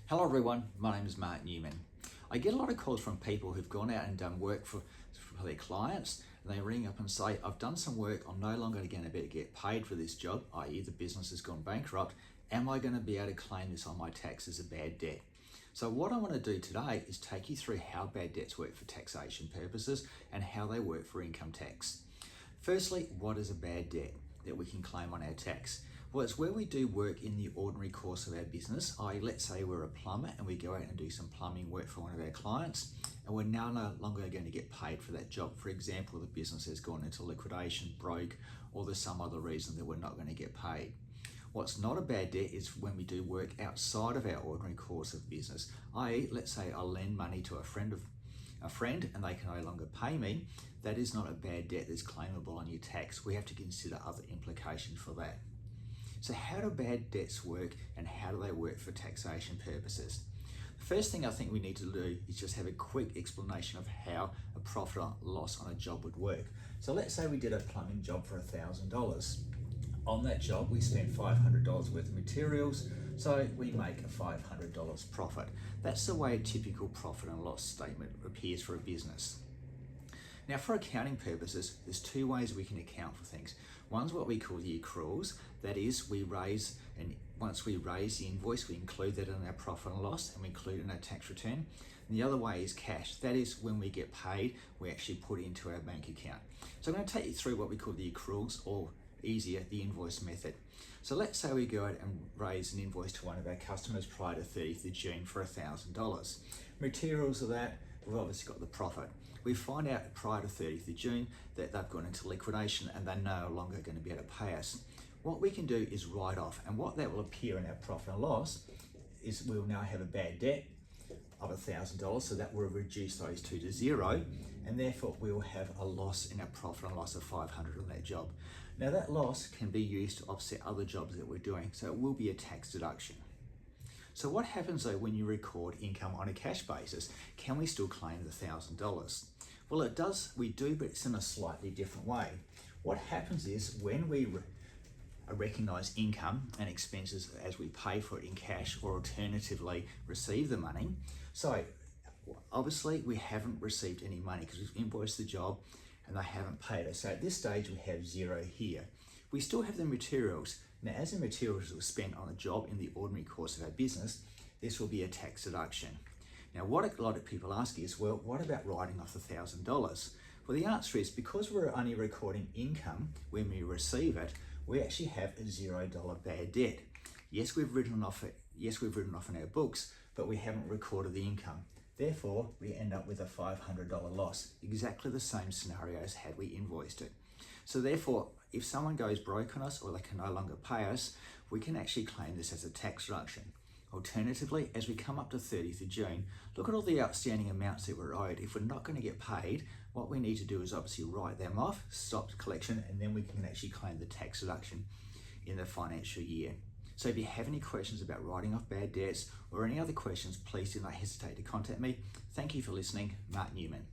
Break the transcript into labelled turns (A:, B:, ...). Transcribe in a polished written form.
A: Hello everyone, my name is Mark Newman. I get a lot of calls from people who've gone out and done work for their clients, and they ring up and say, I've done some work, I'm no longer going to be able to get paid for this job, i.e. the business has gone bankrupt. Am I going to be able to claim this on my tax as a bad debt? So what I want to do today is take you through how bad debts work for taxation purposes and how they work for income tax. Firstly, what is a bad debt that we can claim on our tax? Well, it's where we do work in the ordinary course of our business, i.e. let's say we're a plumber and we go out and do some plumbing work for one of our clients, and we're now no longer going to get paid for that job. For example, the business has gone into liquidation, broke, or there's some other reason that we're not going to get paid. What's not a bad debt is when we do work outside of our ordinary course of business, i.e. let's say I lend money to a friend and they can no longer pay me. That is not a bad debt that's claimable on your tax. We have to consider other implications for that. So how do bad debts work and how do they work for taxation purposes? The first thing I think we need to do is just have a quick explanation of how a profit or loss on a job would work. So let's say we did a plumbing job for $1,000. On that job, we spent $500 worth of materials, so we make a $500 profit. That's the way a typical profit and loss statement appears for a business. Now, for accounting purposes, there's two ways we can account for things. One's what we call the accruals. That is, once we raise the invoice, we include that in our profit and loss and we include it in our tax return. And the other way is cash. That is, when we get paid, we actually put it into our bank account. So I'm going to take you through what we call the accruals, or easier, the invoice method. So let's say we go out and raise an invoice to one of our customers prior to 30th of June for $1,000. Materials of that, we've obviously got the profit. We find out prior to 30th of June that they've gone into liquidation and they're no longer going to be able to pay us. What we can do is write off, and what that will appear in our profit and loss is we'll now have a bad debt of $1,000, so that will reduce those two to zero, and therefore we will have a loss in our profit and loss of $500 on that job. Now that loss can be used to offset other jobs that we're doing, so it will be a tax deduction. So what happens though when you record income on a cash basis? Can we still claim the $1,000? Well, it does, we do, but it's in a slightly different way. What happens is when we recognize income and expenses as we pay for it in cash, or alternatively receive the money. So obviously we haven't received any money because we've invoiced the job and they haven't paid us. So at this stage we have zero here. We still have the materials. Now, as the materials were spent on a job in the ordinary course of our business, this will be a tax deduction. Now, what a lot of people ask is, well, what about writing off the $1,000? Well, the answer is, because we're only recording income when we receive it, we actually have a $0 bad debt. Yes, we've written off in our books, but we haven't recorded the income. Therefore, we end up with a $500 loss. Exactly the same scenario as had we invoiced it. So therefore, if someone goes broke on us or they can no longer pay us, we can actually claim this as a tax deduction. Alternatively, as we come up to 30th of June, look at all the outstanding amounts that we're owed. If we're not going to get paid, what we need to do is obviously write them off, stop the collection, and then we can actually claim the tax deduction in the financial year. So if you have any questions about writing off bad debts or any other questions, please do not hesitate to contact me. Thank you for listening. Mark Newman.